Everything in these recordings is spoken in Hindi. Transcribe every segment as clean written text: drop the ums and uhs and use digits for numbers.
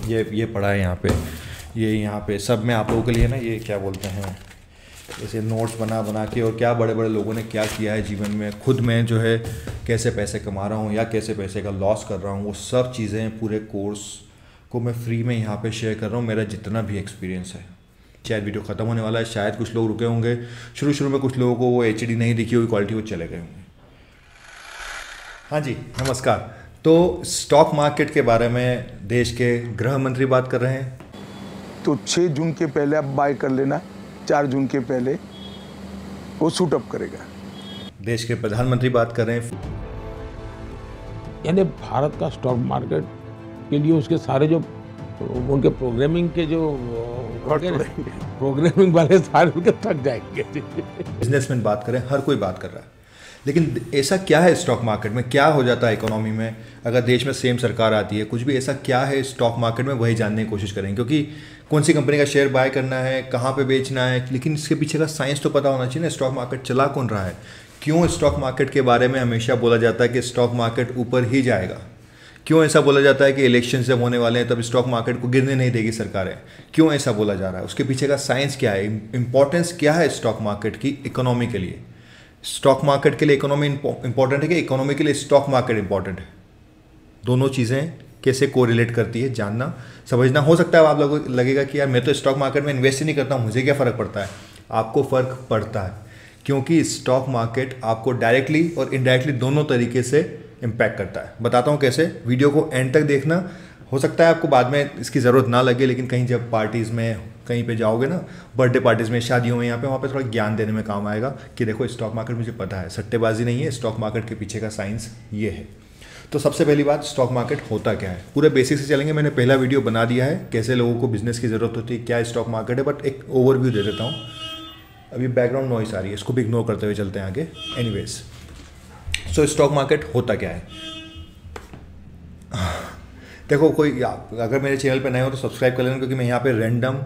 ये पड़ा है यहाँ पे, ये यहाँ पे सब में आप लोगों के लिए ना, ये क्या बोलते हैं, ऐसे नोट्स बना बना के, और क्या बड़े बड़े लोगों ने क्या किया है जीवन में, खुद मैं जो है कैसे पैसे कमा रहा हूँ या कैसे पैसे का लॉस कर रहा हूँ, वो सब चीज़ें पूरे कोर्स को मैं फ्री में यहाँ पे शेयर कर रहा हूँ, मेरा जितना भी एक्सपीरियंस है। शायद वीडियो ख़त्म होने वाला है, शायद कुछ लोग रुके होंगे शुरू में, कुछ लोगों को वो HD नहीं दिखी होगी क्वालिटी, वो चले गए होंगे। हाँ जी, नमस्कार। तो स्टॉक मार्केट के बारे में देश के गृह मंत्री बात कर रहे हैं। तो 6 जून के पहले आप बाय कर लेना, 4 जून के पहले वो शूट अप करेगा। देश के प्रधानमंत्री बात कर रहे हैं। यानी भारत का स्टॉक मार्केट के लिए उसके सारे जो उनके प्रोग्रामिंग के जो प्रोग्रामिंग वाले सारे उनके थक जाएंगे। बिजनेसमैन बात करें, हर कोई बात कर रहा है, लेकिन ऐसा क्या है स्टॉक मार्केट में, क्या हो जाता है इकोनॉमी में अगर देश में सेम सरकार आती है, कुछ भी ऐसा क्या है स्टॉक मार्केट में, वही जानने की कोशिश करेंगे। क्योंकि कौन सी कंपनी का शेयर बाय करना है, कहाँ पे बेचना है, लेकिन इसके पीछे का साइंस तो पता होना चाहिए ना। स्टॉक मार्केट चला कौन रहा है, क्यों स्टॉक मार्केट के बारे में हमेशा बोला जाता है कि स्टॉक मार्केट ऊपर ही जाएगा, क्यों ऐसा बोला जाता है कि इलेक्शन जब होने वाले हैं तब स्टॉक मार्केट को गिरने नहीं देगी सरकारें, क्यों ऐसा बोला जा रहा है, उसके पीछे का साइंस क्या है, इंपॉर्टेंस क्या है स्टॉक मार्केट की इकोनॉमी के लिए। स्टॉक मार्केट के लिए इकोनॉमी इंपॉर्टेंट है कि इकोनॉमी के लिए स्टॉक मार्केट इंपॉर्टेंट है, दोनों चीज़ें कैसे कोरिलेट करती है जानना समझना। हो सकता है आप लोगों को लगेगा कि यार मैं तो स्टॉक मार्केट में इन्वेस्ट ही नहीं करता हूँ, मुझे क्या फ़र्क पड़ता है। आपको फ़र्क पड़ता है, क्योंकि स्टॉक मार्केट आपको डायरेक्टली और इनडायरेक्टली दोनों तरीके से इम्पैक्ट करता है। बताता हूँ कैसे, वीडियो को एंड तक देखना। हो सकता है आपको बाद में इसकी ज़रूरत ना लगे, लेकिन कहीं जब पार्टीज़ में कहीं पे जाओगे ना, बर्थडे पार्टीज़ में, शादियों में, यहाँ पे वहाँ पे थोड़ा ज्ञान देने में काम आएगा कि देखो स्टॉक मार्केट मुझे पता है, सट्टेबाजी नहीं है, स्टॉक मार्केट के पीछे का साइंस ये है। तो सबसे पहली बात, स्टॉक मार्केट होता क्या है, पूरे बेसिक से चलेंगे। मैंने पहला वीडियो बना दिया है कैसे लोगों को बिजनेस की ज़रूरत होती है, क्या स्टॉक मार्केट है, बट एक ओवरव्यू दे देता हूँ। अभी बैकग्राउंड नॉइस आ रही है, इसको भी इग्नोर करते हुए चलते हैं आगे। एनीवेज, सो स्टॉक मार्केट होता क्या है। देखो, कोई अगर मेरे चैनल पे नए हो तो सब्सक्राइब कर लेना, क्योंकि मैं यहाँ पे रैंडम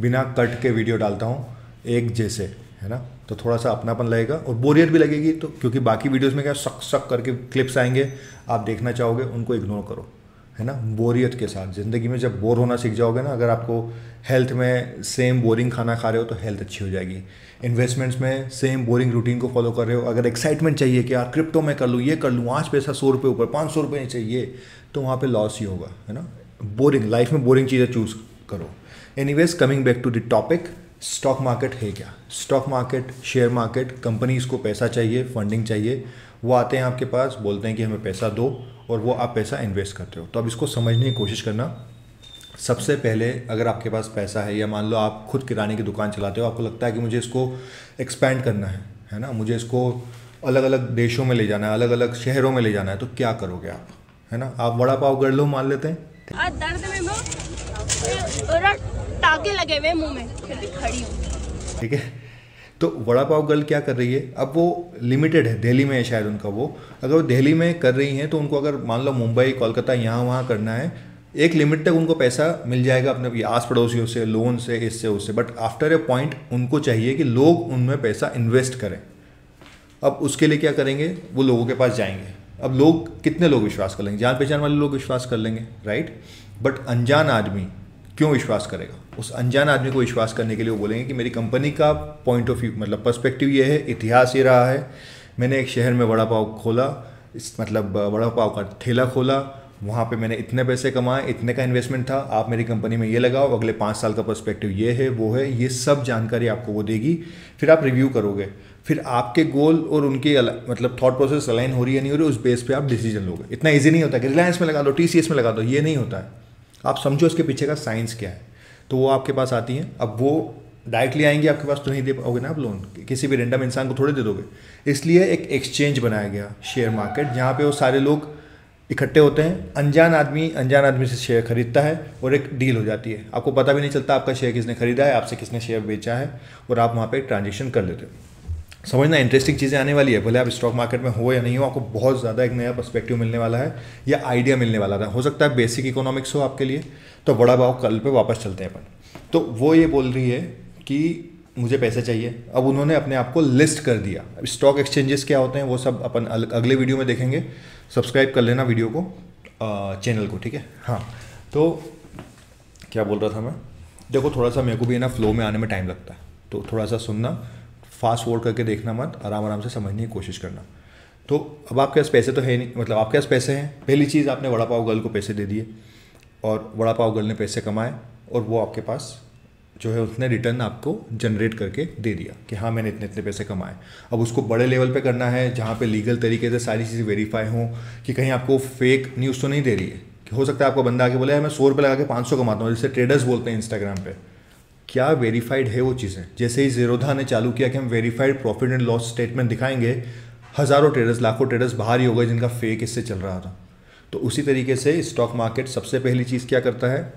बिना कट के वीडियो डालता हूँ एक जैसे, है ना। तो थोड़ा सा अपनापन लगेगा और बोरियत भी लगेगी, तो क्योंकि बाकी वीडियोस में क्या शक करके क्लिप्स आएंगे, आप देखना चाहोगे, उनको इग्नोर करो, है ना। बोरियत के साथ ज़िंदगी में जब बोर होना सीख जाओगे ना, अगर आपको हेल्थ में सेम बोरिंग खाना खा रहे हो तो हेल्थ अच्छी हो जाएगी, इन्वेस्टमेंट्स में सेम बोरिंग रूटीन को फॉलो कर रहे हो, अगर एक्साइटमेंट चाहिए कि यार क्रिप्टो में कर लूँ, ये कर लूँ, आज पैसा 100 रुपये ऊपर, 500 रुपये चाहिए, तो वहाँ पे लॉस ही होगा, है ना। बोरिंग लाइफ में बोरिंग चीज़ें चूज़ करो। Anyways, coming back to the topic, stock market है क्या। Stock market, share market, companies को पैसा चाहिए, फंडिंग चाहिए, वो आते हैं आपके पास, बोलते हैं कि हमें पैसा दो, और वो आप पैसा इन्वेस्ट करते हो। तो अब इसको समझने की कोशिश करना। सबसे पहले, अगर आपके पास पैसा है, या मान लो आप खुद किराने की दुकान चलाते हो, आपको लगता है कि मुझे इसको एक्सपैंड करना है ना, मुझे इसको अलग अलग देशों में ले जाना है, अलग अलग शहरों में ले जाना है, तो क्या करोगे आप, है ना। आप वड़ा पाव गढ़ लो मान लेते हैं, दर्द में और टाके लगे हुए मुंह में, फिर भी खड़ी हूँ, ठीक है। तो वड़ा पाव गर्ल क्या कर रही है, अब वो लिमिटेड है, दिल्ली में है शायद उनका वो, अगर वो दिल्ली में कर रही हैं तो उनको अगर मान लो मुंबई, कोलकाता, यहाँ वहाँ करना है, एक लिमिट तक उनको पैसा मिल जाएगा अपने आस पड़ोसियों से, लोन से, इससे उससे, बट आफ्टर ए पॉइंट उनको चाहिए कि लोग उनमें पैसा इन्वेस्ट करें। अब उसके लिए क्या करेंगे, वो लोगों के पास जाएंगे। अब लोग, कितने लोग विश्वास कर लेंगे, जान पहचान वाले लोग विश्वास कर लेंगे, राइट, बट अनजान आदमी क्यों विश्वास करेगा। उस अनजान आदमी को विश्वास करने के लिए वो बोलेंगे कि मेरी कंपनी का पॉइंट ऑफ व्यू, मतलब पर्सपेक्टिव ये है, इतिहास ये रहा है, मैंने एक शहर में वड़ा पाव खोला, मतलब वड़ा पाव का ठेला खोला, वहाँ पे मैंने इतने पैसे कमाए, इतने का इन्वेस्टमेंट था, आप मेरी कंपनी में ये लगाओ, अगले 5 साल का पर्सपेक्टिव ये है, वो है, ये सब जानकारी आपको वो देगी। फिर आप रिव्यू करोगे, फिर आपके गोल और उनके मतलब थॉट प्रोसेस अलाइन हो रही है नहीं हो रही, उस बेस पे आप डिसीजन लोगे। इतना इजी नहीं होता कि रिलायंस में लगा दो, TCS में लगा दो, ये नहीं होता है। आप समझो इसके पीछे का साइंस क्या है। तो वो आपके पास आती हैं, अब वो डायरेक्टली आएंगे आपके पास तो नहीं दे पाओगे ना आप लोन, किसी भी रेंडम इंसान को थोड़े दे दोगे। इसलिए एक एक्सचेंज बनाया गया, शेयर मार्केट, जहाँ पे वो सारे लोग इकट्ठे होते हैं, अनजान आदमी से शेयर खरीदता है और एक डील हो जाती है। आपको पता भी नहीं चलता आपका शेयर किसने खरीदा है, आपसे किसने शेयर बेचा है, और आप वहाँ पे ट्रांजेक्शन कर लेते हो। समझना, इंटरेस्टिंग चीज़ें आने वाली है, भले आप स्टॉक मार्केट में हो या नहीं हो, आपको बहुत ज़्यादा एक नया पर्सपेक्टिव मिलने वाला है या आइडिया मिलने वाला था। हो सकता है बेसिक इकोनॉमिक्स हो आपके लिए। तो बड़ा भाव कल पे वापस चलते हैं अपन। तो वो ये बोल रही है कि मुझे पैसे चाहिए। अब उन्होंने अपने आप को लिस्ट कर दिया। अब स्टॉक एक्सचेंजेस क्या होते हैं वो सब अपन अगले वीडियो में देखेंगे। सब्सक्राइब कर लेना वीडियो को, चैनल को, ठीक है। हाँ, तो क्या बोल रहा था मैं? देखो थोड़ा सा मेरे को भी ना फ्लो में आने में टाइम लगता है, तो थोड़ा सा सुनना, फास्ट फॉरवर्ड करके देखना मत, आराम आराम से समझने की कोशिश करना। तो अब आपके पास पैसे तो है नहीं, मतलब आपके पास पैसे हैं, पहली चीज़ आपने वड़ा पाव गर्ल को पैसे दे दिए और वड़ा पाव गर्ल ने पैसे कमाए और वो आपके पास जो है उसने रिटर्न आपको जनरेट करके दे दिया कि हाँ मैंने इतने इतने पैसे कमाए। अब उसको बड़े लेवल पे करना है जहाँ पे लीगल तरीके से सारी चीज़ें वेरीफाई हों कि कहीं आपको फेक न्यूज़ तो नहीं दे रही है। कि हो सकता है आपको बंदा आके बोले मैं 100 रुपये लगा के 500 कमाता हूँ, जैसे ट्रेडर्स बोलते हैं इंस्टाग्राम पे। क्या वेरीफाइड है वो चीज़ें? जैसे ही ज़ीरोधा ने चालू किया कि हम verified profit and loss statement दिखाएंगे, हज़ारों ट्रेडर्स लाखों ट्रेडर्स बाहर ही हो गए जिनका फेक इससे चल रहा था। तो उसी तरीके से स्टॉक मार्केट सबसे पहली चीज़ क्या करता है,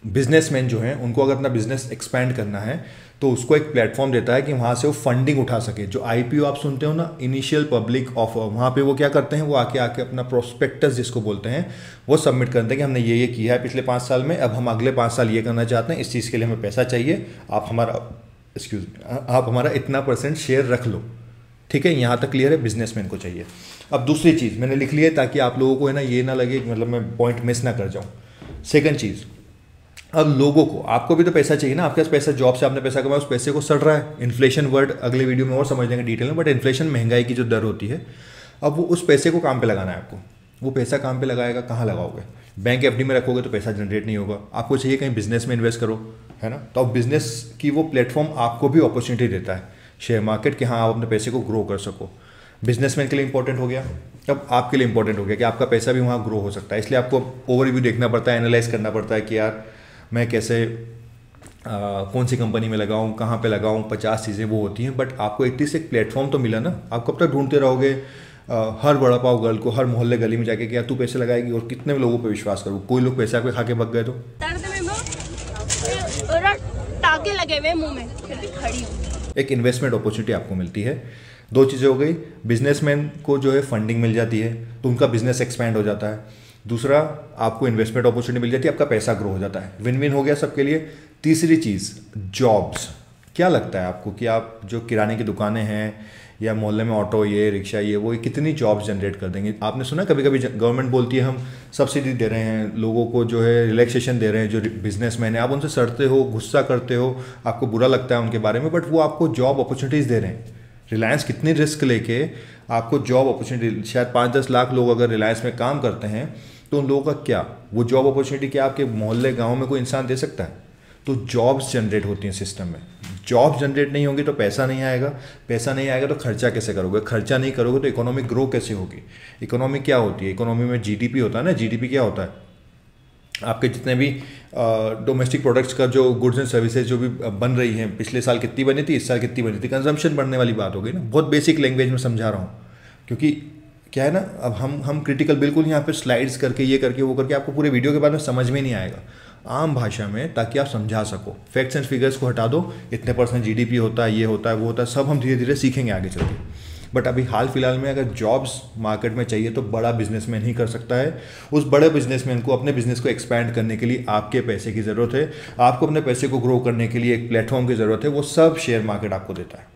बिजनेसमैन जो हैं उनको अगर अपना बिजनेस एक्सपैंड करना है तो उसको एक प्लेटफॉर्म देता है कि वहाँ से वो फंडिंग उठा सके। जो आईपीओ आप सुनते हो ना, इनिशियल पब्लिक ऑफर, वहाँ पे वो क्या करते हैं, वो आके अपना प्रोस्पेक्टस जिसको बोलते हैं वो सबमिट करते हैं कि हमने ये किया है पिछले 5 साल में, अब हम अगले 5 साल ये करना चाहते हैं, इस चीज़ के लिए हमें पैसा चाहिए, आप हमारा इतना % शेयर रख लो। ठीक है, यहाँ तक क्लियर है, बिजनेसमैन को चाहिए। अब दूसरी चीज़ मैंने लिख ली है ताकि आप लोगों को है ना ये ना लगे मतलब मैं पॉइंट मिस ना कर जाऊँ। सेकंड चीज़, अब लोगों को, आपको भी तो पैसा चाहिए ना, आपके पास पैसा, जॉब से आपने पैसा कमाया, उस पैसे को सड़ रहा है। इन्फ्लेशन वर्ड अगले वीडियो में और समझ लेंगे डिटेल में, बट इन्फ्लेशन महंगाई की जो दर होती है, अब वो उस पैसे को काम पे लगाना है आपको। वो पैसा काम पे लगाएगा, कहाँ लगाओगे? बैंक एफडी में रखोगे तो पैसा जनरेट नहीं होगा, आपको चाहिए कहीं बिजनेस में इन्वेस्ट करो, है ना। तो अब बिजनेस की वो प्लेटफॉर्म आपको भी अपॉर्चुनिटी देता है शेयर मार्केट कि हाँ आप अपने पैसे को ग्रो कर सको। बिजनेसमैन के लिए इंपॉर्टेंट हो गया, अब आपके लिए इंपॉर्टेंट हो गया कि आपका पैसा भी वहाँ ग्रो हो सकता है। इसलिए आपको ओवरव्यू देखना पड़ता है, एनालाइज करना पड़ता है कि यार मैं कैसे कौन सी कंपनी में लगाऊं, कहाँ पे लगाऊं, 50 चीज़ें वो होती हैं। बट आपको एटलीस्ट एक प्लेटफॉर्म तो मिला ना। आप कब तक ढूंढते रहोगे हर वड़ा पाव गर्ल को हर मोहल्ले गली में जाके कि यार तू पैसे लगाएगी, और कितने लोगों पे विश्वास करूँ? कोई लोग पैसे आपके खा के भग गए तो टाके लगे हुए मुंह में, फिर भी खड़ी हूँ। एक इन्वेस्टमेंट अपॉर्चुनिटी आपको मिलती है। 2 चीज़ें हो गई, बिजनेसमैन को जो है फंडिंग मिल जाती है तो उनका बिजनेस एक्सपैंड हो जाता है। दूसरा, आपको इन्वेस्टमेंट अपॉर्चुनिटी मिल जाती है, आपका पैसा ग्रो हो जाता है। विन विन हो गया सबके लिए। तीसरी चीज़, जॉब्स। क्या लगता है आपको कि आप जो किराने की दुकानें हैं या मोहल्ले में ऑटो ये रिक्शा ये वो कितनी जॉब्स जनरेट कर देंगे? आपने सुना कभी कभी गवर्नमेंट बोलती है हम सब्सिडी दे रहे हैं लोगों को, जो है रिलैक्सेशन दे रहे हैं जो बिजनेसमैन है। आप उनसे सड़ते हो, गुस्सा करते हो, आपको बुरा लगता है उनके बारे में, बट वो आपको जॉब अपॉर्चुनिटीज़ दे रहे हैं। रिलायंस कितनी रिस्क लेके आपको जॉब अपॉर्चुनिटी, शायद 5-10 लाख लोग अगर रिलायंस में काम करते हैं तो उन लोगों का क्या, वो जॉब अपॉर्चुनिटी क्या आपके मोहल्ले गांव में कोई इंसान दे सकता है? तो जॉब्स जनरेट होती हैं सिस्टम में। जॉब्स जनरेट नहीं होंगी तो पैसा नहीं आएगा, पैसा नहीं आएगा तो खर्चा कैसे करोगे, खर्चा नहीं करोगे तो इकोनॉमी ग्रो कैसे होगी? इकोनॉमी क्या होती है? इकोनॉमी में जीडीपी होता है ना। जीडीपी क्या होता है? आपके जितने भी डोमेस्टिक प्रोडक्ट्स का जो गुड्स एंड सर्विसेज जो भी बन रही हैं, पिछले साल कितनी बनी थी, इस साल कितनी बनी थी, कंजम्पशन बढ़ने वाली बात हो गई ना। बहुत बेसिक लैंग्वेज में समझा रहा हूँ, क्योंकि क्या है ना, अब हम क्रिटिकल बिल्कुल यहाँ पे स्लाइड्स करके ये करके वो करके आपको पूरे वीडियो के बाद में समझ में नहीं आएगा, आम भाषा में, ताकि आप समझा सको। फैक्ट्स एंड फिगर्स को हटा दो, इतने % जीडीपी होता है, ये होता है, वो होता है, सब हम धीरे धीरे सीखेंगे आगे चल के। बट अभी हाल फिलहाल में अगर जॉब्स मार्केट में चाहिए तो बड़ा बिजनेसमैन ही कर सकता है। उस बड़े बिजनेसमैन को अपने बिजनेस को एक्सपैंड करने के लिए आपके पैसे की ज़रूरत है, आपको अपने पैसे को ग्रो करने के लिए एक प्लेटफॉर्म की ज़रूरत है, वो सब शेयर मार्केट आपको देता है।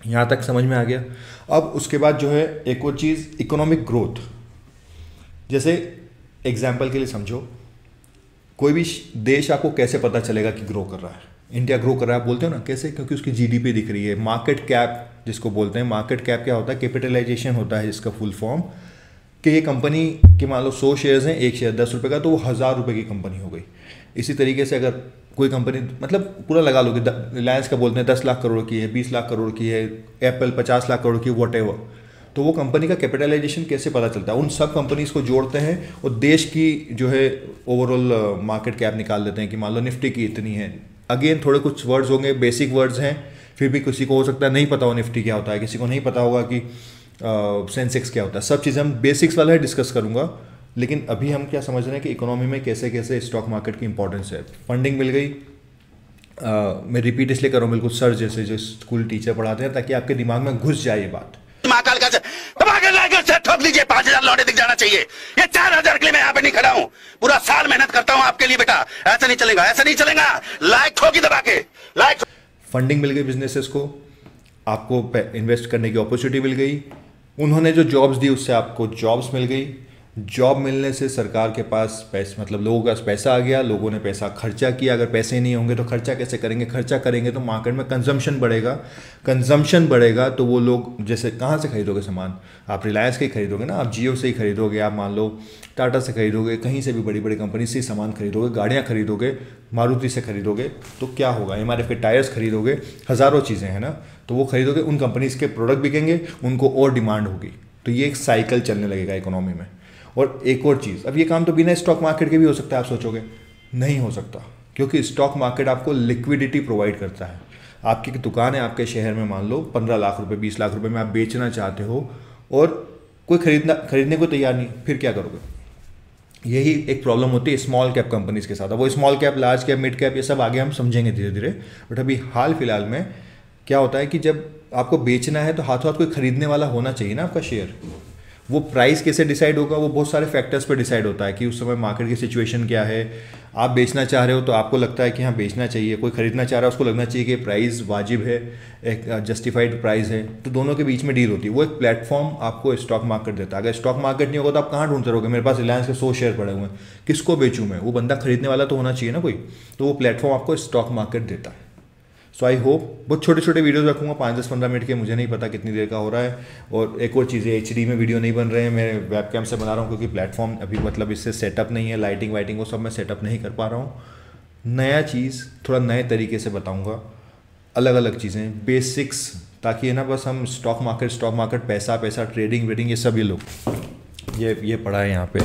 यहाँ तक समझ में आ गया। अब उसके बाद जो है एक और चीज़, इकोनॉमिक ग्रोथ। जैसे एग्जाम्पल के लिए समझो, कोई भी देश आपको कैसे पता चलेगा कि ग्रो कर रहा है? इंडिया ग्रो कर रहा है बोलते हो ना, कैसे? क्योंकि उसकी जीडीपी दिख रही है, मार्केट कैप जिसको बोलते हैं। मार्केट कैप क्या होता है? कैपिटलाइजेशन होता है इसका फुल फॉर्म, कि ये कंपनी के मान लो 100 शेयर्स हैं, एक शेयर 10 रुपये का, तो वो 1000 रुपये की कंपनी हो गई। इसी तरीके से अगर कोई कंपनी, मतलब पूरा लगा लो कि रिलायंस का बोलते हैं 10 लाख करोड़ की है, 20 लाख करोड़ की है, एप्पल 50 लाख करोड़ की, वॉटेवर, तो वो कंपनी का कैपिटलाइजेशन कैसे पता चलता है? उन सब कंपनीज को जोड़ते हैं और देश की जो है ओवरऑल मार्केट कैप निकाल देते हैं कि मान लो निफ्टी की इतनी है। अगेन थोड़े कुछ वर्ड्स होंगे, बेसिक वर्ड्स हैं, फिर भी किसी को हो सकता है नहीं पता हो निफ्टी क्या होता है, किसी को नहीं पता होगा कि सेंसेक्स क्या होता है। सब चीज़ें हम बेसिक्स वाला डिस्कस करूँगा, लेकिन अभी हम क्या समझ रहे हैं कि इकोनॉमी में कैसे कैसे स्टॉक मार्केट की इंपॉर्टेंस है। फंडिंग मिल गई, मैं रिपीट इसलिए कर रहा हूँ बिल्कुल सर जैसे जो स्कूल टीचर पढ़ाते हैं, ताकि आपके दिमाग में घुस जाए ये बात। महाकाल का ठोक लीजिए, 5000 लौटे दिख जाना चाहिए। ये 4000 के लिए मैं यहाँ पे नहीं खड़ा हूँ, पूरा साल मेहनत करता हूँ आपके लिए बेटा। ऐसा नहीं चलेगा, ऐसा नहीं चलेगा। लाइक ठोकी दबा के लाइक। फंडिंग मिल गई बिजनेसेस को, आपको इन्वेस्ट करने की अपॉर्चुनिटी मिल गई, उन्होंने जो जॉब्स दी उससे आपको जॉब्स मिल गई, जॉब मिलने से सरकार के पास पैसे, मतलब लोगों के पास पैसा आ गया, लोगों ने पैसा खर्चा किया। अगर पैसे नहीं होंगे तो खर्चा कैसे करेंगे? खर्चा करेंगे तो मार्केट में कंजम्पशन बढ़ेगा, कंजम्पशन बढ़ेगा तो वो लोग, जैसे कहाँ से खरीदोगे सामान? आप रिलायंस के ही खरीदोगे ना, आप जियो से ही खरीदोगे, आप मान लो टाटा से खरीदोगे, कहीं से भी बड़ी बड़ी कंपनी से सामान खरीदोगे, गाड़ियाँ खरीदोगे, मारुति से खरीदोगे, तो क्या होगा? MRF के टायर्स खरीदोगे, हज़ारों चीज़ें हैं ना, तो वो खरीदोगे, उन कंपनीज़ के प्रोडक्ट बिकेंगे, उनको और डिमांड होगी, तो ये एक साइकिल चलने लगेगा इकोनॉमी में। और एक और चीज़, अब ये काम तो बिना स्टॉक मार्केट के भी हो सकता है, आप सोचोगे नहीं हो सकता, क्योंकि स्टॉक मार्केट आपको लिक्विडिटी प्रोवाइड करता है। आपकी दुकान है आपके शहर में, मान लो 15 लाख रुपए 20 लाख रुपए में आप बेचना चाहते हो और कोई खरीदने को तैयार नहीं, फिर क्या करोगे? यही एक प्रॉब्लम होती है स्मॉल कैप कंपनीज़ के साथ। अब वो small cap, large cap, mid cap, ये सब आगे हम समझेंगे धीरे धीरे, बट अभी हाल फिलहाल में क्या होता है कि जब आपको बेचना है तो हाथों हाथ कोई खरीदने वाला होना चाहिए ना आपका शेयर। वो प्राइस कैसे डिसाइड होगा? वो बहुत सारे फैक्टर्स पर डिसाइड होता है कि उस समय मार्केट की सिचुएशन क्या है। आप बेचना चाह रहे हो तो आपको लगता है कि हाँ बेचना चाहिए, कोई खरीदना चाह रहा है उसको लगना चाहिए कि प्राइस वाजिब है, एक जस्टिफाइड प्राइस है, तो दोनों के बीच में डील होती है। वो एक प्लेटफॉर्म आपको स्टॉक मार्केट देता है। अगर स्टॉक मार्केट नहीं होगा तो आप कहाँ ढूंढते रहोगे? मेरे पास रिलायंस के 100 शेयर पड़े हुए हैं, किसको बेचूँ मैं? वो बंदा खरीदने वाला तो होना चाहिए ना कोई, तो वो प्लेटफॉर्म आपको स्टॉक मार्केट देता है। सो आई होप, बहुत छोटे छोटे वीडियोस रखूँगा, 5-10-15 मिनट के, मुझे नहीं पता कितनी देर का हो रहा है। और एक और चीज़ है, HD में वीडियो नहीं बन रहे हैं, मैं वेबकैम से बना रहा हूँ क्योंकि प्लेटफॉर्म अभी मतलब इससे सेटअप नहीं है, लाइटिंग वाइटिंग वो सब मैं सेटअप नहीं कर पा रहा हूँ। नया चीज़ थोड़ा नए तरीके से बताऊँगा, अलग अलग चीज़ें, बेसिक्स, ताकि है ना बस हम स्टॉक मार्केट, पैसा, ट्रेडिंग वेडिंग, ये सब ये लोग ये पढ़ा है यहाँ पे,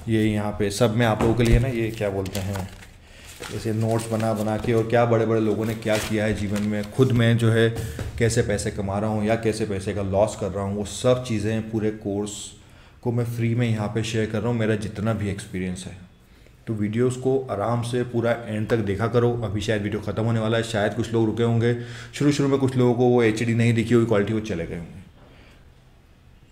ये यहाँ पे सब मैं आप लोगों के लिए ना, ये क्या बोलते हैं, जैसे नोट्स बना के, और क्या बड़े बड़े लोगों ने क्या किया है जीवन में, खुद मैं जो है कैसे पैसे कमा रहा हूँ या कैसे पैसे का लॉस कर रहा हूँ, वो सब चीज़ें पूरे कोर्स को मैं फ्री में यहाँ पे शेयर कर रहा हूँ, मेरा जितना भी एक्सपीरियंस है। तो वीडियोस को आराम से पूरा एंड तक देखा करो। अभी शायद वीडियो ख़त्म होने वाला है, शायद कुछ लोग रुके होंगे, शुरू में कुछ लोगों को वो HD नहीं दिखी हुई क्वालिटी, वो चले गए होंगे।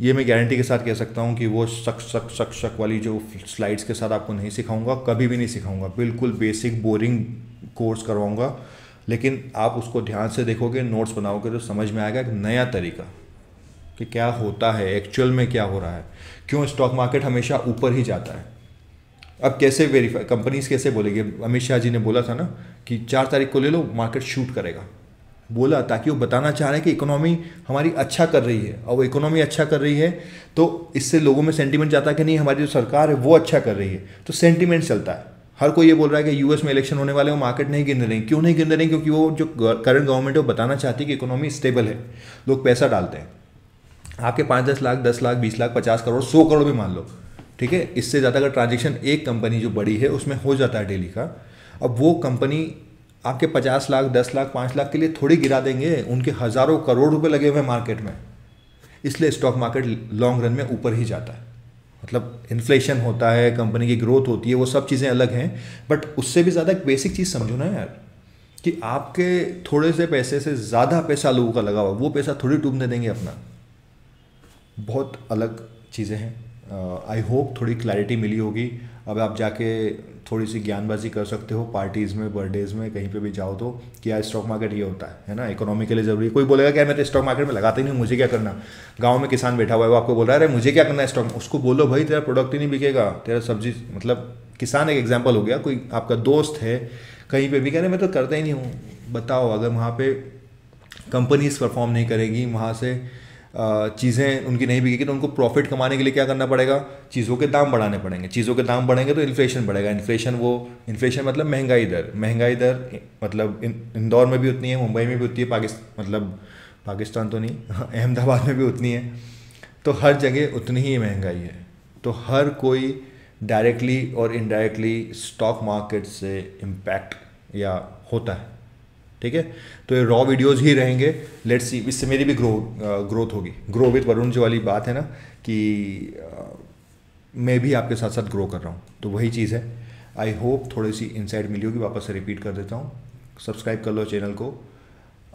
ये मैं गारंटी के साथ कह सकता हूँ कि वो शक वाली जो स्लाइड्स के साथ आपको नहीं सिखाऊंगा, कभी भी नहीं सिखाऊंगा। बिल्कुल बेसिक बोरिंग कोर्स करवाऊंगा, लेकिन आप उसको ध्यान से देखोगे, नोट्स बनाओगे तो समझ में आएगा एक नया तरीका कि क्या होता है एक्चुअल में, क्या हो रहा है, क्यों स्टॉक मार्केट हमेशा ऊपर ही जाता है। अब कैसे वेरीफाई, कंपनीज कैसे बोलेंगे? अमित शाह जी ने बोला था ना कि 4 तारीख को ले लो, मार्केट शूट करेगा, बोला ताकि वो बताना चाह रहे हैं कि इकोनॉमी हमारी अच्छा कर रही है। और वो इकोनॉमी अच्छा कर रही है तो इससे लोगों में सेंटीमेंट जाता है कि नहीं हमारी जो सरकार है वो अच्छा कर रही है, तो सेंटीमेंट चलता है। हर कोई ये बोल रहा है कि US में इलेक्शन होने वाले, वो मार्केट नहीं गिरने रही। क्यों नहीं गिरने रही? क्योंकि वो जो करंट गवर्नमेंट है वो बताना चाहती है कि इकोनॉमी स्टेबल है, लोग पैसा डालते हैं। आपके 5-10 लाख, 10 लाख, 20 लाख, 50 करोड़, 100 करोड़ भी मान लो, ठीक है, इससे ज़्यादा अगर ट्रांजेक्शन एक कंपनी जो बड़ी है उसमें हो जाता है डेली का, अब वो कंपनी आपके 50 लाख, 10 लाख, 5 लाख के लिए थोड़ी गिरा देंगे, उनके हज़ारों करोड़ रुपए लगे हुए हैं मार्केट में। इसलिए स्टॉक मार्केट लॉन्ग रन में ऊपर ही जाता है। मतलब इन्फ्लेशन होता है, कंपनी की ग्रोथ होती है, वो सब चीज़ें अलग हैं, बट उससे भी ज़्यादा एक बेसिक चीज़ समझो ना यार, कि आपके थोड़े से पैसे से ज़्यादा पैसा लोगों का लगा हुआ, वो पैसा थोड़ी डूबने देंगे अपना। बहुत अलग चीज़ें हैं। आई होप थोड़ी क्लैरिटी मिली होगी। अब आप जाके थोड़ी सी ज्ञानबाजी कर सकते हो, पार्टीज़ में, बर्थडेज़ में, कहीं पे भी जाओ तो, कि यार स्टॉक मार्केट ये होता है ना, इकोनॉमी के लिए ज़रूरी है। कोई बोलेगा क्या मैं तो स्टॉक मार्केट में लगाता ही नहीं, मुझे क्या करना। गांव में किसान बैठा हुआ है, वो आपको बोल रहा है अरे मुझे क्या करना है स्टॉक, उसको बोलो भाई तेरा प्रोडक्ट ही नहीं बिकेगा, तेरा सब्जी, मतलब किसान एक एग्जाम्पल हो गया। कोई आपका दोस्त है कहीं पर भी कह रहे मैं तो करता ही नहीं हूँ, बताओ अगर वहाँ पर कंपनीज परफॉर्म नहीं करेगी, वहाँ से चीज़ें उनकी नहीं बिकेगी, तो उनको प्रॉफिट कमाने के लिए क्या करना पड़ेगा? चीज़ों के दाम बढ़ाने पड़ेंगे। चीज़ों के दाम बढ़ेंगे तो इन्फ्लेशन बढ़ेगा। इन्फ्लेशन मतलब महंगाई दर मतलब इंदौर में भी उतनी है, मुंबई में भी उतनी है, मतलब पाकिस्तान तो नहीं, अहमदाबाद में भी उतनी है, तो हर जगह उतनी ही महंगाई है। तो हर कोई डायरेक्टली और इनडायरेक्टली स्टॉक मार्केट से इम्पैक्ट या होता है, ठीक है। तो ये रॉ वीडियोज़ ही रहेंगे, लेट्स सी, इससे मेरी भी ग्रोथ होगी। ग्रो विद वरुण जो वाली बात है ना, कि मैं भी आपके साथ साथ ग्रो कर रहा हूँ, तो वही चीज़ है। आई होप थोड़ी सी इनसाइट मिली होगी। वापस से रिपीट कर देता हूँ, सब्सक्राइब कर लो चैनल को।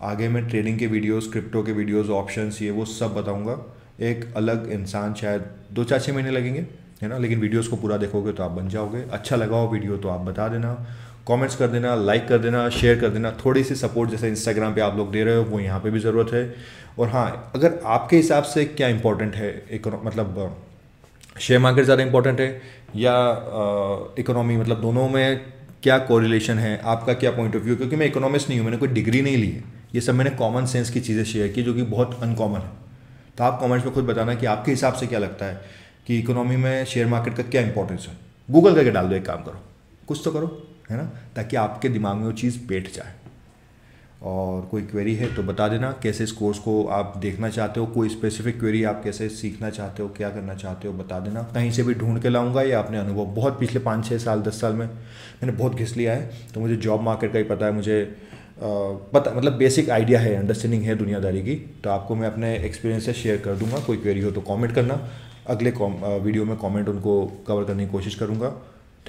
आगे मैं ट्रेडिंग के वीडियोस, क्रिप्टो के वीडियोस, ऑप्शंस, ये वो सब बताऊँगा। एक अलग इंसान, शायद 2-4-6 महीने लगेंगे, है ना, लेकिन वीडियोस को पूरा देखोगे तो आप बन जाओगे। अच्छा लगा हो वीडियो तो आप बता देना, कमेंट्स कर देना, लाइक कर देना, शेयर कर देना। थोड़ी सी सपोर्ट जैसे इंस्टाग्राम पे आप लोग दे रहे हो, वो यहाँ पे भी ज़रूरत है। और हाँ, अगर आपके हिसाब से क्या इंपॉर्टेंट है मतलब शेयर मार्केट ज़्यादा इंपॉर्टेंट है या इकोनॉमी, मतलब दोनों में क्या कोरिलेशन है, आपका क्या पॉइंट ऑफ व्यू? क्योंकि मैं इकोनॉमिस्ट नहीं हूँ, मैंने कोई डिग्री नहीं ली है, ये सब मैंने कॉमन सेंस की चीज़ें शेयर की जो कि बहुत अनकॉमन है। तो आप कमेंट्स में खुद बताना कि आपके हिसाब से क्या लगता है कि इकोनॉमी में शेयर मार्केट का क्या इंपॉर्टेंस है। गूगल करके डाल दो, एक काम करो, कुछ तो करो, है ना, ताकि आपके दिमाग में वो चीज़ बैठ जाए। और कोई क्वेरी है तो बता देना, कैसे इस कोर्स को आप देखना चाहते हो, कोई स्पेसिफिक क्वेरी आप कैसे सीखना चाहते हो, क्या करना चाहते हो, बता देना। कहीं से भी ढूंढ के लाऊंगा या अपने अनुभव, बहुत पिछले 5-6 साल 10 साल में मैंने बहुत घिस लिया है, तो मुझे जॉब मार्केट का ही पता है, मुझे पता, मतलब बेसिक आइडिया है, अंडरस्टैंडिंग है दुनियादारी की। तो आपको मैं अपने एक्सपीरियंस से शेयर कर दूंगा। कोई क्वेरी हो तो कमेंट करना, अगले वीडियो में कमेंट उनको कवर करने की कोशिश करूँगा।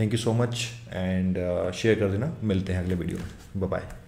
Thank you so much and share कर देना। मिलते हैं अगले वीडियो में, बाय बाय।